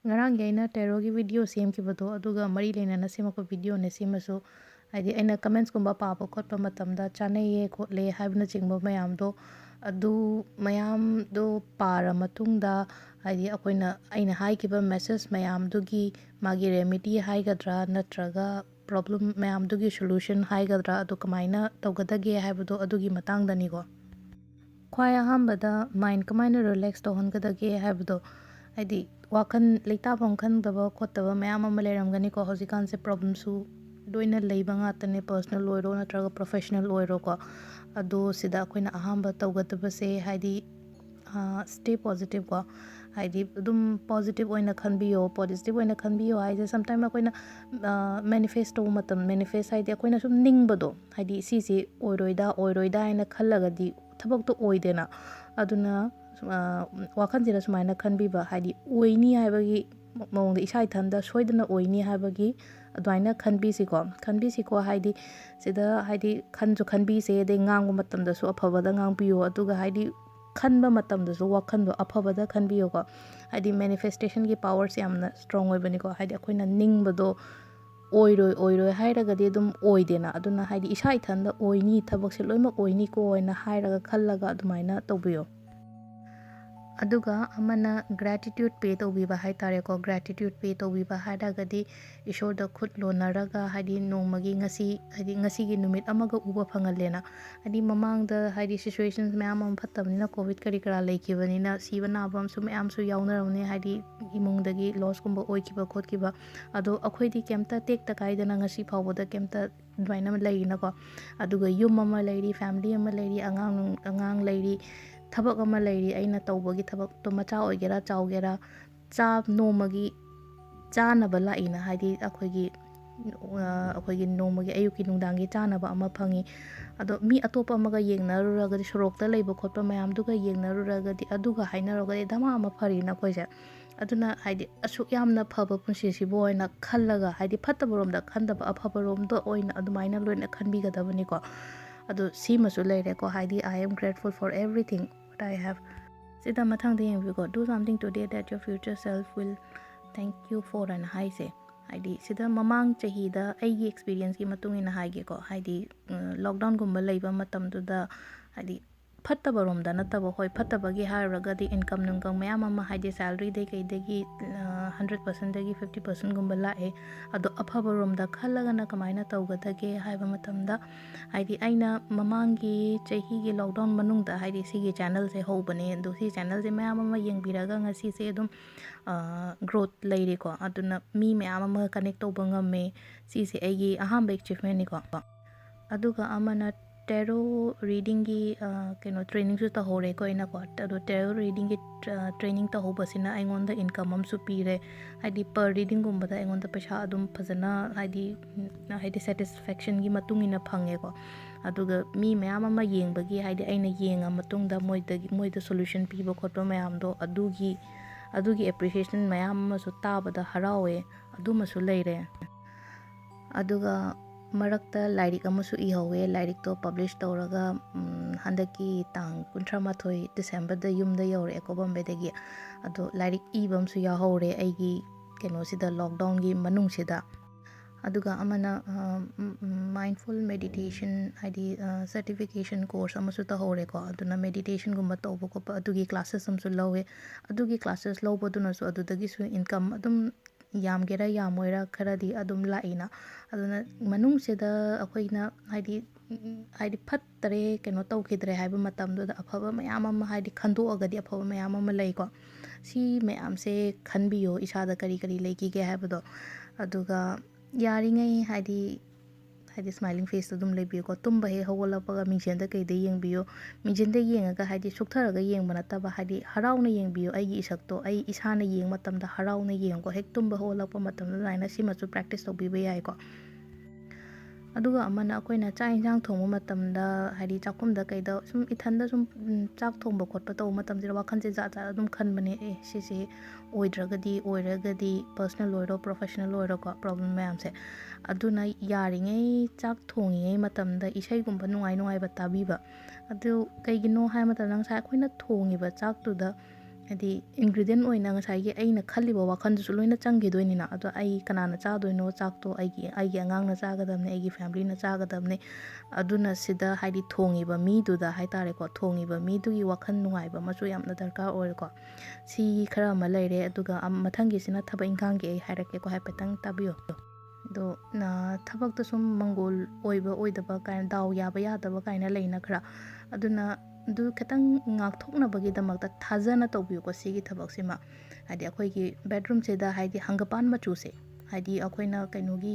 ꯉꯔꯥꯡꯒꯤ ꯑꯩꯅ ꯇꯦꯔꯣꯒꯤ ꯚꯤꯗꯤꯑꯣ ꯁꯦꯝꯈꯤꯕꯗꯣ ꯑꯗꯨꯒ ꯃꯔꯤ ꯂꯩꯅꯅ ꯁꯦꯝꯃꯛꯄ ꯚꯤꯗꯤꯑꯣꯅꯦ ꯁꯤꯃꯁꯨ ꯍꯥꯏꯗꯤ ꯑꯩꯅ ꯀꯃꯦꯟꯠꯁꯀꯨꯝꯕ ꯄꯥꯕ ꯈꯣꯠꯄ ꯃꯇꯝꯗ ꯆꯥꯅꯩꯌꯦ ꯈꯣꯠꯂꯦ ꯍꯥꯏꯕꯅꯆꯤꯡꯕ ꯃꯌꯥꯝꯗꯣ ꯑꯗꯨ ꯃꯌꯥꯝꯗꯣ ꯄꯥꯔ ꯃꯇꯨꯡꯗ ꯍꯥꯏꯗꯤ ꯑꯩꯅ ꯍꯥꯏꯈꯤꯕ ꯃꯦꯁꯦꯖ ꯃꯌꯥꯝꯗꯨꯒꯤ ꯃꯥꯒꯤ ꯔꯦꯃꯤꯗꯤ ꯍꯥꯏꯒꯗ꯭ꯔꯥ ꯅꯠꯇ꯭ꯔꯒ ꯄ꯭ꯔꯣꯕ꯭ꯂꯦꯝ ꯃꯌꯥꯝꯗꯨꯒꯤ ꯁꯣꯂꯨꯁꯟ ꯍꯥꯏꯒꯗ꯭ꯔꯥ ꯑꯗꯨ ꯀꯃꯥꯏꯅ ꯇꯧꯒꯗꯒꯦ ꯍꯥꯏꯕꯗꯣ ꯑꯗꯨꯒꯤ ꯃꯇꯥꯡꯗꯅꯤꯀꯣ ꯈ꯭ꯋꯥꯏ ꯑꯍꯥꯟꯕꯗ ꯃꯥꯏꯟ ꯀꯃꯥꯏꯅ ꯔꯤꯂꯦꯛꯁ ꯇꯧꯍꯟꯒꯗꯒꯦ ꯍꯥꯏꯕꯗꯣ ꯍꯥꯏꯗꯤ ꯋꯥꯈꯜ ꯂꯩꯇꯥꯐꯝ ꯈꯪꯗꯕ ꯈꯣꯠꯇꯕ ꯃꯌꯥꯝ ꯑꯃ ꯂꯩꯔꯝꯒꯅꯤꯀꯣ ꯍꯧꯖꯤꯛꯀꯥꯟꯁꯦ ꯄ꯭ꯔꯣꯕ꯭ꯂꯦꯝꯁꯨ ꯂꯣꯏꯅ ꯂꯩꯕ ꯉꯥꯛꯇꯅꯦ ꯄꯔꯁꯣꯅꯦꯜ ꯑꯣꯏꯔꯣ ꯅꯠꯇ꯭ꯔꯒ ꯄ꯭ꯔꯣꯐꯦꯁꯅꯦꯜ ꯑꯣꯏꯔꯣꯀꯣ ꯑꯗꯣ ꯁꯤꯗ ꯑꯩꯈꯣꯏꯅ ꯑꯍꯥꯟꯕ ꯇꯧꯒꯗꯕꯁꯦ ꯍꯥꯏꯗꯤ ꯁ꯭ꯇꯦ ꯄꯣꯖꯤꯇꯤቭ ꯀꯣ ꯍꯥꯏꯗꯤ ꯑꯗꯨꯝ ꯄꯣꯖꯤꯇꯤቭ ꯑꯣꯏꯅ ꯈꯟꯕꯤꯌꯣ ꯄꯣꯖꯤꯇꯤቭ ꯑꯣꯏꯅ ꯈꯟꯕꯤꯌꯣ ꯍꯥꯏꯁꯦ ꯁꯝꯇꯥꯏꯝ ꯑꯩꯈꯣꯏꯅ ꯃꯦꯅꯤꯐꯦꯁ ꯇꯧꯕ ꯃꯇꯝ ꯃꯦꯅꯤꯐꯦꯁ ꯍꯥꯏꯗꯤ ꯑꯩꯈꯣꯏꯅ ꯁꯨꯝ ꯅꯤꯡꯕꯗꯣ ꯍꯥꯏꯗꯤ ꯁꯤꯁꯤ ꯑꯣꯏꯔꯣꯏꯗ ꯍꯥꯏꯅ ꯈꯜꯂꯒꯗꯤ ꯊꯕꯛꯇꯣ ꯑꯣꯏꯗꯦꯅ ꯑꯗꯨꯅ ꯋꯥꯈꯜꯁꯤꯗ ꯁꯨꯃꯥꯏꯅ ꯈꯟꯕꯤꯕ ꯍꯥꯏꯗꯤ ꯑꯣꯏꯅꯤ ꯍꯥꯏꯕꯒꯤ ꯃꯑꯣꯡꯗ ꯏꯁꯥ ꯏꯊꯟꯇ ꯁꯣꯏꯗꯅ ꯑꯣꯏꯅꯤ ꯍꯥꯏꯕꯒꯤ ꯑꯗꯨꯃꯥꯏꯅ ꯈꯟꯕꯤꯁꯤꯀꯣ ꯍꯥꯏꯗꯤ ꯁꯤꯗ ꯍꯥꯏꯗꯤ ꯈꯟꯁꯨ ꯈꯟꯕꯤꯁꯦ ꯑꯗꯩ ꯉꯥꯡꯕ ꯃꯇꯝꯗꯁꯨ ꯑꯐꯕꯗ ꯉꯥꯡꯕꯤꯌꯣ ꯑꯗꯨꯒ ꯍꯥꯏꯗꯤ ꯈꯟꯕ ꯃꯇꯝꯗꯁꯨ ꯋꯥꯈꯟꯗꯣ ꯑꯐꯕꯗ ꯈꯟꯕꯤꯌꯣꯀꯣ ꯍꯥꯏꯗꯤ ꯃꯦꯅꯤꯐꯦꯁꯇꯦꯁꯟꯒꯤ ꯄꯥꯋꯔꯁꯦ ꯌꯥꯝꯅ ꯁ꯭ꯇ꯭ꯔꯣꯡ ꯑꯣꯏꯕꯅꯤꯀꯣ ꯍꯥꯏꯗꯤ ꯑꯩꯈꯣꯏꯅ ꯅꯤꯡꯕꯗꯣ ꯑꯣꯏꯔꯣꯏ ꯍꯥꯏꯔꯒꯗꯤ ꯑꯗꯨꯝ ꯑꯣꯏꯗꯦꯅ ꯑꯗꯨꯅ ꯍꯥꯏꯗꯤ ꯏꯁꯥ ꯏꯊꯟꯇ ꯑꯣꯏꯅꯤ ꯊꯕꯛꯁꯦ ꯂꯣꯏꯅꯃꯛ ꯑꯣꯏꯅꯤꯀꯣ ꯍꯥꯏꯅ ꯍꯥꯏꯔꯒ ꯈꯜꯂꯒ ꯑꯗꯨꯃꯥꯏꯅ ꯇꯧꯕꯤꯌꯣ ꯑꯗꯨꯒ ꯑꯃꯅ ꯒ꯭ꯔꯦꯇꯤꯇ꯭ꯌꯨꯠ ꯄꯦ ꯇꯧꯕꯤꯕ ꯍꯥꯏꯇꯥꯔꯦꯀꯣ ꯒ꯭ꯔꯦꯇꯤꯇ꯭ꯌꯨꯠ ꯄꯦ ꯇꯧꯕꯤꯕ ꯍꯥꯏꯔꯒꯗꯤ ꯏꯁꯣꯔꯗ ꯈꯨꯠ ꯂꯣꯟꯅꯔꯒ ꯍꯥꯏꯗꯤ ꯅꯣꯡꯃꯒꯤ ꯍꯥꯏꯗꯤ ꯉꯁꯤꯒꯤ ꯅꯨꯃꯤꯠ ꯑꯃꯒ ꯎꯕ ꯐꯪꯍꯜꯂꯦꯅ ꯍꯥꯏꯗꯤ ꯃꯃꯥꯡꯗ ꯍꯥꯏꯗꯤ ꯁꯤꯆꯨꯋꯦꯁꯟ ꯃꯌꯥꯝ ꯑꯃ ꯐꯠꯇꯕꯅꯤꯅ ꯀꯣꯚꯤꯗ ꯀꯔꯤ ꯀꯔꯥ ꯂꯩꯈꯤꯕꯅꯤꯅ ꯁꯤꯕ ꯅꯥꯕ ꯑꯃꯁꯨ ꯃꯌꯥꯝꯁꯨ ꯌꯥꯎꯅꯔꯝꯅꯤ ꯍꯥꯏꯗꯤ ꯏꯃꯨꯡꯗꯒꯤ ꯂꯣꯁꯀꯨꯝꯕ ꯑꯣꯏꯈꯤꯕ ꯈꯣꯠꯈꯤꯕ ꯑꯗꯣ ꯑꯩꯈꯣꯏꯗꯤ ꯀꯩꯝꯇ ꯇꯦꯛꯇ ꯀꯥꯏꯗꯅ ꯉꯁꯤ ꯐꯥꯎꯕꯗ ꯀꯩꯝꯇ ꯑꯗꯨꯃꯥꯏꯅ ꯂꯩꯔꯤꯅꯀꯣ ꯑꯗꯨꯒ ꯌꯨꯝ ꯑꯃ ꯂꯩꯔꯤ ꯐꯦꯃꯤꯂꯤ ꯑꯃ ꯂꯩꯔꯤ ꯑꯉꯥꯡ ꯂꯩꯔꯤ ꯊꯕꯛ ꯑꯃ ꯂꯩꯔꯤ ꯑꯩꯅ ꯇꯧꯕꯒꯤ ꯊꯕꯛꯇꯣ ꯃꯆꯥ ꯑꯣꯏꯒꯦꯔꯥ ꯆꯥꯎꯒꯦꯔꯥ ꯅꯣꯡꯃꯒꯤ ꯆꯥꯅꯕ ꯂꯥꯛꯏꯅ ꯍꯥꯏꯗꯤ ꯑꯩꯈꯣꯏꯒꯤ ꯅꯣꯡꯃꯒꯤ ꯑꯌꯨꯛꯀꯤ ꯅꯨꯡꯗꯥꯡꯒꯤ ꯆꯥꯅꯕ ꯑꯃ ꯐꯪꯉꯤ ꯑꯗꯣ ꯃꯤ ꯑꯇꯣꯞꯄ ꯑꯃꯒ ꯌꯦꯡꯅꯔꯨꯔꯒꯗꯤ ꯁꯣꯔꯣꯛꯇ ꯂꯩꯕ ꯈꯣꯠꯄ ꯃꯌꯥꯝꯗꯨꯒ ꯌꯦꯡꯅꯔꯨꯔꯒꯗꯤ ꯑꯗꯨꯒ ꯍꯥꯏꯅꯔꯨꯔꯒꯗꯤ ꯙꯃꯥ ꯑꯃ ꯐꯔꯤꯅ ꯑꯩꯈꯣꯏꯁꯦ ꯑꯗꯨꯅ ꯍꯥꯏꯗꯤ ꯑꯁꯨꯛ ꯌꯥꯝꯅ ꯐꯕ ꯄꯨꯟꯁꯤꯁꯤꯕꯨ ꯑꯣꯏꯅꯈꯜꯂꯒ ꯍꯥꯏꯗꯤ ꯐꯠꯇꯕꯔꯣꯝꯗ ꯈꯟꯗꯕ ꯑꯐꯕꯔꯣꯝꯗ ꯑꯣꯏꯅ ꯑꯗꯨꯃꯥꯏꯅ ꯂꯣꯏꯅ ꯈꯟꯕꯤꯒꯗꯕꯅꯤꯀꯣ ꯑꯗꯣ ꯁꯤꯃꯁꯨ ꯂꯩꯔꯦꯀꯣ ꯍꯥꯏꯗꯤ I am grateful for everything what I help ꯁꯤꯗ ꯃꯊꯪꯗ ꯌꯦꯡꯕꯤꯌꯨꯀꯣ do something today that your future self will thank you for ꯑꯅ ꯍꯥꯏꯁꯦ ꯍꯥꯏꯗꯤ ꯁꯤꯗ ꯃꯃꯥꯡ ꯆꯍꯤꯗ ꯑꯩꯒꯤ ꯑꯦꯛꯁꯄꯤꯔꯤꯌꯦꯟꯁꯀꯤ ꯃꯇꯨꯡ ꯏꯟꯅ ꯍꯥꯏꯒꯦꯀꯣ ꯍꯥꯏꯗꯤ ꯂꯣꯛꯗꯥꯎꯟꯒꯨꯝꯕ ꯂꯩꯕ ꯃꯇꯝꯗꯨꯗ ꯍꯥꯏꯗꯤ ꯐꯠꯇꯕꯔꯣꯝꯗ ꯅꯠꯇꯕ ꯍꯣꯏ ꯐꯠꯇꯕꯒꯤ ꯍꯥꯏꯔꯨꯔꯒꯗꯤ ꯏꯟꯀꯝ ꯅꯨꯡꯀꯝ ꯃꯌꯥꯝ ꯑꯃ ꯍꯥꯏꯗꯤ ꯁꯦꯂꯔꯤꯗꯩ ꯀꯩꯗꯒꯤ 100%ꯗꯒꯤ 50%ꯒꯨꯝꯕ ꯂꯥꯛꯑꯦ ꯑꯗꯣ ꯑꯐꯕꯔꯣꯝꯗ ꯈꯜꯂꯒꯅ ꯀꯃꯥꯏꯅ ꯇꯧꯒꯗꯒꯦ ꯍꯥꯏꯕ ꯃꯇꯝꯗ ꯍꯥꯏꯗꯤ ꯑꯩꯅ ꯃꯃꯥꯡꯒꯤ ꯆꯍꯤꯒꯤ ꯂꯣꯛꯗꯥꯎꯟ ꯃꯅꯨꯡꯗ ꯍꯥꯏꯗꯤ ꯁꯤꯒꯤ ꯆꯦꯅꯦꯜꯁꯦ ꯍꯧꯕꯅꯦ ꯑꯗꯣ ꯁꯤ ꯆꯦꯅꯦꯜꯁꯦ ꯃꯌꯥꯝ ꯑꯃ ꯌꯦꯡꯕꯤꯔꯒ ꯉꯁꯤꯁꯦ ꯑꯗꯨꯝ ꯒ꯭ꯔꯣꯠ ꯂꯩꯔꯦꯀꯣ ꯑꯗꯨꯅ ꯃꯤ ꯃꯌꯥꯝ ꯑꯃ ꯀꯅꯦꯛ ꯇꯧꯕ ꯉꯝꯃꯦ ꯁꯤꯁꯦ ꯑꯩꯒꯤ ꯑꯍꯥꯟꯕ ꯑꯦꯆꯤꯞꯃꯦꯟꯅꯤꯀꯣ ꯑꯗꯨꯒ ꯑꯃꯅ ꯇꯦꯔꯣ ꯔꯤꯗꯤꯡꯒꯤ ꯇ꯭ꯔꯦꯅꯤꯡꯁꯨ ꯇꯧꯍꯧꯔꯦꯀꯣ ꯑꯩꯅꯀꯣ ꯑꯗꯣ ꯇꯦꯔꯣ ꯔꯤꯗꯤꯡꯒꯤ ꯇ꯭ꯔꯦꯅꯤꯡ ꯇꯧꯍꯧꯕꯁꯤꯅ ꯑꯩꯉꯣꯟꯗ ꯏꯟꯀꯝ ꯑꯃꯁꯨ ꯄꯤꯔꯦ ꯍꯥꯏꯗꯤ ꯄꯔ ꯔꯤꯗꯤꯡꯒꯨꯝꯕꯗ ꯑꯩꯉꯣꯟꯗ ꯄꯩꯁꯥ ꯑꯗꯨꯝ ꯐꯖꯅ ꯍꯥꯏꯗꯤ ꯁꯦꯇꯤꯁꯐꯦꯛꯁꯟꯒꯤ ꯃꯇꯨꯡ ꯏꯟꯅ ꯐꯪꯉꯦꯀꯣ ꯑꯗꯨꯒ ꯃꯤ ꯃꯌꯥꯝ ꯑꯃ ꯌꯦꯡꯕꯒꯤ ꯍꯥꯏꯗꯤ ꯑꯩꯅ ꯌꯦꯡꯉ ꯃꯇꯨꯡꯗ ꯃꯣꯏꯗ ꯁꯣꯂꯨꯁꯟ ꯄꯤꯕ ꯈꯣꯠꯄ ꯃꯌꯥꯝꯗꯣ ꯑꯗꯨꯒꯤ ꯑꯦꯄ꯭ꯔꯤꯁꯤꯌꯦꯁꯟ ꯃꯌꯥꯝ ꯑꯃꯁꯨ ꯇꯥꯕꯗ ꯍꯔꯥꯎꯋꯦ ꯑꯗꯨꯃꯁꯨ ꯂꯩꯔꯦ ꯑꯗꯨꯒ ꯃꯔꯛꯇ ꯂꯥꯏꯔꯤꯛ ꯑꯃꯁꯨ ꯏꯍꯧꯋꯦ ꯂꯥꯏꯔꯤꯛꯇꯣ ꯄꯕ꯭ꯂꯤꯁ ꯇꯧꯔꯒ ꯍꯟꯗꯛꯀꯤ ꯇꯥꯡ 31 ꯗꯤꯁꯦꯝꯕꯔꯗ ꯌꯨꯝꯗ ꯌꯧꯔꯛꯑꯦꯀꯣ ꯕꯣꯝꯕꯦꯗꯒꯤ ꯑꯗꯣ ꯂꯥꯏꯔꯤꯛ ꯏꯕ ꯑꯃꯁꯨ ꯌꯥꯎꯍꯧꯔꯦ ꯑꯩꯒꯤ ꯀꯩꯅꯣꯁꯤꯗ ꯂꯣꯛꯗꯥꯎꯟꯒꯤ ꯃꯅꯨꯡꯁꯤꯗ ꯑꯗꯨꯒ ꯑꯃꯅ ꯃꯥꯏꯟꯐꯨꯜ ꯃꯦꯗꯤꯇꯦꯁꯟ ꯍꯥꯏꯗꯤ ꯁꯔꯇꯤꯐꯤꯀꯦꯁꯟ ꯀꯣꯔꯁ ꯑꯃꯁꯨ ꯇꯧꯍꯧꯔꯦꯀꯣ ꯑꯗꯨꯅ ꯃꯦꯗꯤꯇꯦꯁꯟꯒꯨꯝꯕ ꯇꯧꯕ ꯈꯣꯠꯄ ꯑꯗꯨꯒꯤ ꯀ꯭ꯂꯥꯁꯦꯁ ꯑꯃꯁꯨ ꯂꯧꯋꯦ ꯑꯗꯨꯒꯤ ꯀ꯭ꯂꯥꯁꯦꯁ ꯂꯧꯕꯗꯨꯅꯁꯨ ꯑꯗꯨꯗꯒꯤꯁꯨ ꯏꯟꯀꯝ ꯑꯗꯨꯝ ꯌꯥꯝꯒꯦꯔꯥ ꯌꯥꯝꯃꯣꯏꯔꯥ ꯈꯔꯗꯤ ꯑꯗꯨꯝ ꯂꯥꯛꯏꯅ ꯑꯗꯨꯅ ꯃꯅꯨꯡꯁꯤꯗ ꯑꯩꯈꯣꯏꯅ ꯍꯥꯏꯗꯤ ꯐꯠꯇꯔꯦ ꯇꯧꯈꯤꯗ꯭ꯔꯦ ꯍꯥꯏꯕ ꯃꯇꯝꯗꯨꯗ ꯑꯐꯕ ꯃꯌꯥꯝ ꯑꯃ ꯍꯥꯏꯗꯤ ꯈꯟꯗꯣꯛꯑꯒꯗꯤ ꯑꯐꯕ ꯃꯌꯥꯝ ꯑꯃ ꯂꯩꯀꯣ ꯁꯤ ꯃꯌꯥꯝꯁꯦ ꯈꯟꯕꯤꯌꯣ ꯏꯁꯥꯗ ꯀꯔꯤ ꯀꯔꯤ ꯂꯩꯈꯤꯒꯦ ꯍꯥꯏꯕꯗꯣ ꯑꯗꯨꯒ ꯌꯥꯔꯤꯉꯩ ꯍꯥꯏꯗꯤ ꯁ꯭ꯃꯥꯏꯂꯤꯡ ꯐꯦꯁꯇ ꯑꯗꯨꯝ ꯂꯩꯕꯤꯌꯨꯀꯣ ꯇꯨꯝꯕ ꯍꯦꯛ ꯍꯧꯒꯠꯂꯛꯄꯒ ꯃꯤꯡꯁꯦꯟꯗ ꯀꯩꯗ ꯌꯦꯡꯕꯤꯌꯣ ꯃꯤꯡꯁꯦꯟꯗ ꯌꯦꯡꯉꯒ ꯍꯥꯏꯗꯤ ꯁꯨꯛꯊꯔꯒ ꯌꯦꯡꯕ ꯅꯠꯇꯕ ꯍꯥꯏꯗꯤ ꯍꯔꯥꯎꯅ ꯌꯦꯡꯕꯤꯌꯣ ꯑꯩꯒꯤ ꯏꯁꯛꯇꯣ ꯑꯩ ꯏꯁꯥꯅ ꯌꯦꯡꯕ ꯃꯇꯝꯗ ꯍꯔꯥꯎꯅ ꯌꯦꯡꯉꯨꯀꯣ ꯍꯦꯛ ꯇꯨꯝꯕ ꯍꯧꯒꯠꯂꯛꯄ ꯃꯇꯝꯗ ꯑꯗꯨꯃꯥꯏꯅ ꯁꯤꯃꯁꯨ ꯄ꯭ꯔꯦꯛꯇꯤꯁ ꯇꯧꯕꯤꯕ ꯌꯥꯏꯀꯣ ꯑꯗꯨꯒ ꯑꯃꯅ ꯑꯩꯈꯣꯏꯅ ꯆꯥꯛ ꯌꯦꯟꯁꯥꯡ ꯊꯣꯡꯕ ꯃꯇꯝꯗ ꯍꯥꯏꯗꯤ ꯆꯥꯛꯈꯨꯝꯗ ꯀꯩꯗ ꯁꯨꯝ ꯏꯊꯟꯗ ꯁꯨꯝ ꯆꯥꯛ ꯊꯣꯡꯕ ꯈꯣꯠꯄ ꯇꯧꯕ ꯃꯇꯝꯁꯤꯗ ꯋꯥꯈꯜꯁꯦ ꯖꯥꯠ ꯖꯥꯠ ꯑꯗꯨꯝ ꯈꯟꯕꯅꯦ ꯁꯤꯁꯦ ꯑꯣꯏꯔꯒꯗꯤ ꯄꯔꯁꯣꯅꯦꯜ ꯑꯣꯏꯔꯣ ꯄ꯭ꯔꯣꯐꯦꯁꯅꯦꯜ ꯑꯣꯏꯔꯣꯀꯣ ꯄ꯭ꯔꯣꯕ꯭ꯂꯦꯝ ꯃꯌꯥꯝꯁꯦ ꯑꯗꯨꯅ ꯌꯥꯔꯤꯉꯩ ꯆꯥꯛ ꯊꯣꯡꯉꯤꯉꯩ ꯃꯇꯝꯗ ꯏꯁꯩꯒꯨꯝꯕ ꯅꯨꯡꯉꯥꯏꯕ ꯇꯥꯕꯤꯕ ꯑꯗꯨ ꯀꯩꯒꯤꯅꯣ ꯍꯥꯏꯕ ꯃꯇꯝꯗ ꯉꯁꯥꯏ ꯑꯩꯈꯣꯏꯅ ꯊꯣꯡꯉꯤꯕ ꯆꯥꯛꯇꯨꯗ ꯍꯥꯏꯗꯤ ꯏꯟꯒ꯭ꯔꯤꯗꯤꯌꯦꯟ ꯑꯣꯏꯅ ꯉꯁꯥꯏꯒꯤ ꯑꯩꯅ ꯈꯜꯂꯤꯕ ꯋꯥꯈꯜꯗꯨꯁꯨ ꯂꯣꯏꯅ ꯆꯪꯈꯤꯗꯣꯏꯅꯤꯅ ꯑꯗꯣ ꯑꯩ ꯀꯅꯥꯅ ꯆꯥꯗꯣꯏꯅꯣ ꯆꯥꯛꯇꯣ ꯑꯩꯒꯤ ꯑꯉꯥꯡꯅ ꯆꯥꯒꯗꯕꯅꯤ ꯑꯩꯒꯤ ꯐꯦꯃꯤꯂꯤꯅ ꯆꯥꯒꯗꯕꯅꯤ ꯑꯗꯨꯅ ꯁꯤꯗ ꯍꯥꯏꯗꯤ ꯊꯣꯡꯉꯤꯕ ꯃꯤꯗꯨꯗ ꯍꯥꯏꯇꯥꯔꯦꯀꯣ ꯊꯣꯡꯉꯤꯕ ꯃꯤꯗꯨꯒꯤ ꯋꯥꯈꯜ ꯅꯨꯡꯉꯥꯏꯕ ꯑꯃꯁꯨ ꯌꯥꯝꯅ ꯗꯔꯀꯥꯔ ꯑꯣꯏꯔꯦꯀꯣ ꯁꯤ ꯈꯔ ꯑꯃ ꯂꯩꯔꯦ ꯑꯗꯨꯒ ꯃꯊꯪꯒꯤꯁꯤꯅ ꯊꯕꯛ ꯏꯪꯈꯥꯡꯒꯤ ꯑꯩ ꯍꯥꯏꯔꯛꯀꯦꯀꯣ ꯍꯥꯏꯐꯦꯠꯇꯪ ꯇꯥꯕꯤꯌꯣ ꯑꯗꯣ ꯊꯕꯛꯇ ꯁꯨꯝ ꯃꯪꯒꯣꯜ ꯑꯣꯏꯕ ꯑꯣꯏꯗꯕ ꯀꯥꯏꯅ ꯗꯥꯎ ꯌꯥꯕ ꯌꯥꯗꯕ ꯀꯥꯏꯅ ꯂꯩꯅ ꯈꯔ ꯑꯗꯨꯅ ꯑꯗꯨ ꯈꯤꯇꯪ ꯉꯥꯛꯊꯣꯛꯅꯕꯒꯤꯗꯃꯛꯇ ꯊꯥꯖꯅ ꯇꯧꯕꯤꯌꯨꯀꯣ ꯁꯤꯒꯤ ꯊꯕꯛꯁꯤꯃ ꯍꯥꯏꯗꯤ ꯑꯩꯈꯣꯏꯒꯤ ꯕꯦꯗꯔꯨꯝꯁꯤꯗ ꯍꯥꯏꯗꯤ ꯍꯪꯒꯄꯥꯟ ꯃꯆꯨꯁꯦ ꯍꯥꯏꯗꯤ ꯑꯩꯈꯣꯏꯅ ꯀꯩꯅꯣꯒꯤ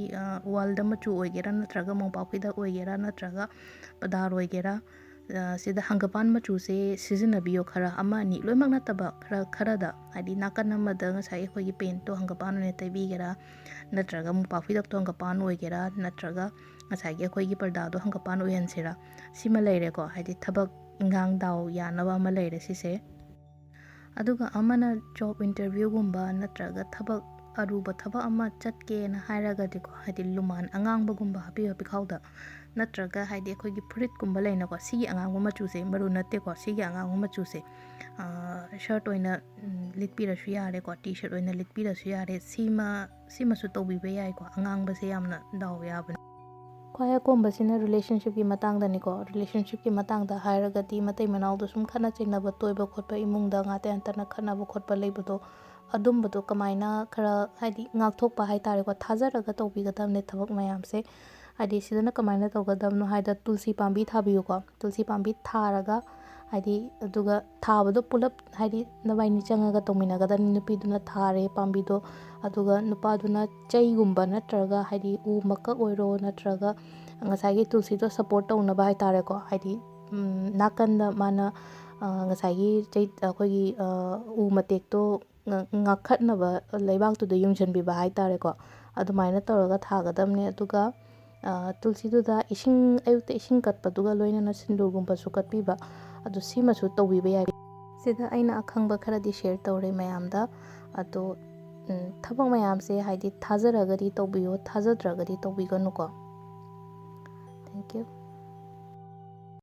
ꯋꯥꯜꯗ ꯃꯆꯨ ꯑꯣꯏꯒꯦꯔꯥ ꯅꯠꯇ꯭ꯔꯒ ꯃꯣꯝꯄꯥꯛꯐꯤꯗꯛ ꯑꯣꯏꯒꯦꯔꯥ ꯅꯠꯇ꯭ꯔꯒ ꯄꯗꯥꯔ ꯑꯣꯏꯒꯦꯔꯥ ꯁꯤꯗ ꯍꯪꯒꯄꯥꯟ ꯃꯆꯨꯁꯦ ꯁꯤꯖꯤꯟꯅꯕꯤꯌꯣ ꯈꯔ ꯑꯃ ꯑꯅꯤ ꯂꯣꯏꯅꯃꯛ ꯅꯠꯇꯕ ꯈꯔꯗ ꯍꯥꯏꯗꯤ ꯅꯥꯀꯟ ꯑꯃꯗ ꯉꯁꯥꯏ ꯑꯩꯈꯣꯏꯒꯤ ꯄꯦꯟꯠꯇꯣ ꯍꯪꯒꯄꯥꯟ ꯑꯣꯏꯅ ꯇꯩꯕꯤꯒꯦꯔꯥ ꯅꯠꯇ꯭ꯔꯒ ꯃꯣꯝꯄꯥꯛꯐꯤꯗꯛꯇꯣ ꯍꯪꯒꯄꯥꯟ ꯑꯣꯏꯒꯦꯔꯥ ꯅꯠꯇ꯭ꯔꯒ ꯉꯁꯥꯏꯒꯤ ꯑꯩꯈꯣꯏꯒꯤ ꯄꯔꯗꯥꯗꯣ ꯍꯪꯒꯄꯥꯟ ꯑꯣꯏꯍꯟꯁꯤꯔꯥ ꯁꯤꯃ ꯂꯩꯔꯦꯀꯣ ꯍꯥꯏꯗꯤ ꯊꯕꯛ ꯏꯟꯈꯥꯡ ꯗꯥꯎ ꯌꯥꯅꯕ ꯑꯃ ꯂꯩꯔꯦ ꯁꯤꯁꯦ ꯑꯗꯨꯒ ꯑꯃꯅ ꯖꯣꯕ ꯏꯟꯇꯔꯚ꯭ꯌꯨꯒꯨꯝꯕ ꯅꯠꯇ꯭ꯔꯒ ꯊꯕꯛ ꯑꯔꯨꯕ ꯊꯕꯛ ꯑꯃ ꯆꯠꯀꯦꯅ ꯍꯥꯏꯔꯒꯗꯤꯀꯣ ꯍꯥꯏꯗꯤ ꯂꯨꯃꯥꯟ ꯑꯉꯥꯡꯕꯒꯨꯝꯕ ꯍꯥꯞꯄꯤꯌꯣ ꯄꯤꯈꯥꯎꯗ ꯅꯠꯇ꯭ꯔꯒ ꯍꯥꯏꯗꯤ ꯑꯩꯈꯣꯏꯒꯤ ꯐꯨꯔꯤꯠꯀꯨꯝꯕ ꯂꯩꯅꯀꯣ ꯁꯤꯒꯤ ꯑꯉꯥꯡꯕ ꯃꯆꯨꯁꯦ ꯃꯔꯨ ꯅꯠꯇꯦꯀꯣ ꯁꯤꯒꯤ ꯑꯉꯥꯡꯕ ꯃꯆꯨꯁꯦ ꯁꯔꯠ ꯑꯣꯏꯅ ꯂꯤꯠꯄꯤꯔꯁꯨ ꯌꯥꯔꯦꯀꯣ ꯇꯤ ꯁꯔꯠ ꯑꯣꯏꯅ ꯂꯤꯠꯄꯤꯔꯁꯨ ꯌꯥꯔꯦ ꯁꯤꯃꯁꯨ ꯇꯧꯕꯤꯕ ꯌꯥꯏꯀꯣ ꯑꯉꯥꯡꯕꯁꯦ ꯌꯥꯝꯅ ꯗꯥꯎ ꯌꯥꯕꯅꯤ ꯈ꯭ꯋꯥꯏ ꯑꯀꯣꯟꯕꯁꯤꯅ ꯔꯤꯂꯦꯁꯟꯁꯤꯞꯀꯤ ꯃꯇꯥꯡꯗꯅꯤꯀோ ꯔꯤꯂꯦꯁꯟꯁꯤꯞꯀꯤ ꯃꯇꯥꯡꯗ ꯍꯥꯏꯔꯒꯗꯤ ꯃꯇꯩ ꯃꯅꯥꯎꯗ ꯁꯨꯝ ꯈꯠꯅ ꯆꯩꯅꯕ ꯇꯣꯏꯕ ꯈꯣꯠꯄ ꯏꯃꯨꯡꯗ ꯉꯥꯇ ꯌꯥꯟꯇꯅ ꯈꯠꯅꯕ ꯈꯣꯠꯄ ꯂꯩꯕꯗꯣ ꯑꯗꯨꯝꯕꯗꯣ ꯀꯃꯥꯏꯅ ꯈꯔ ꯍꯥꯏꯗꯤ ꯉꯥꯛꯊꯣꯛꯄ ꯍꯥꯏꯇꯥꯔꯦꯀꯣ ꯊꯥꯖꯔꯒ ꯇꯧꯕꯤꯒꯗꯕꯅꯦ ꯊꯕꯛ ꯃꯌꯥꯝꯁꯦ ꯍꯥꯏꯗꯤ ꯁꯤꯗꯅ ꯀꯃꯥꯏꯅ ꯇꯧꯒꯗꯕꯅꯣ ꯍꯥꯏꯗ ꯇꯨꯜꯁꯤ ꯄꯥꯝꯕꯤ ꯊꯥꯕꯤꯌꯨꯀꯣ ꯇꯨꯜꯁꯤ ꯄꯥꯝꯕꯤ ꯊꯥꯔꯒ ꯍꯥꯏꯗꯤ ꯑꯗꯨꯒ ꯊꯥꯕꯗꯣ ꯄꯨꯂꯞ ꯍꯥꯏꯗꯤ ꯅꯕꯥꯏꯅꯤ ꯆꯪꯉꯒ ꯇꯧꯃꯤꯟꯅꯒꯗꯕꯅꯤ ꯅꯨꯄꯤꯗꯨꯅ ꯊꯥꯔꯦ ꯄꯥꯝꯕꯤꯗꯣ ꯑꯗꯨꯒ ꯅꯨꯄꯥꯗꯨꯅ ꯆꯩꯒꯨꯝꯕ ꯅꯠꯇ꯭ꯔꯒ ꯍꯥꯏꯗꯤ ꯎ ꯃꯀꯛ ꯑꯣꯏꯔꯣ ꯅꯠꯇ꯭ꯔꯒ ꯉꯁꯥꯏꯒꯤ ꯇꯨꯜꯁꯤꯗꯣ ꯁꯞꯄꯣꯔꯠ ꯇꯧꯅꯕ ꯍꯥꯏꯇꯥꯔꯦꯀꯣ ꯍꯥꯏꯗꯤ ꯅꯥꯀꯟꯗ ꯃꯥꯅ ꯉꯁꯥꯏꯒꯤ ꯑꯩꯈꯣꯏꯒꯤ ꯎ ꯃꯇꯦꯛꯇꯣ ꯉꯥꯛꯈꯠꯅꯕ ꯂꯩꯕꯥꯛꯇꯨꯗ ꯌꯨꯡꯁꯤꯟꯕꯤꯕ ꯍꯥꯏꯇꯥꯔꯦꯀꯣ ꯑꯗꯨꯃꯥꯏꯅ ꯇꯧꯔꯒ ꯊꯥꯒꯗꯕꯅꯦ ꯑꯗꯨꯒ ꯇꯨꯜꯁꯤꯗꯨꯗ ꯑꯌꯨꯛꯇ ꯏꯁꯤꯡ ꯀꯠꯄꯗꯨꯒ ꯂꯣꯏꯅꯅ ꯁꯤꯟꯗꯨꯔꯒꯨꯝꯕꯁꯨ ꯀꯠꯄꯤꯕ ꯑꯗꯨ ꯁꯤꯃꯁꯨ ꯇꯧꯕꯤꯕ ꯌꯥꯏ ꯁꯤꯗ ꯑꯩꯅ ꯑꯈꯪꯕ ꯈꯔꯗꯤ ꯁꯦꯌꯔ ꯇꯧꯔꯦ ꯃꯌꯥꯝꯗ ꯑꯗꯣ ꯊꯕꯛ ꯃꯌꯥꯝꯁꯦ ꯍꯥꯏꯗꯤ ꯊꯥꯖꯔꯒꯗꯤ ꯇꯧꯕꯤꯌꯣ ꯊꯥꯖꯗ꯭ꯔꯒꯗꯤ ꯇꯧꯕꯤꯒꯅꯨꯀꯣ ꯊꯦꯡꯛ ꯌꯨ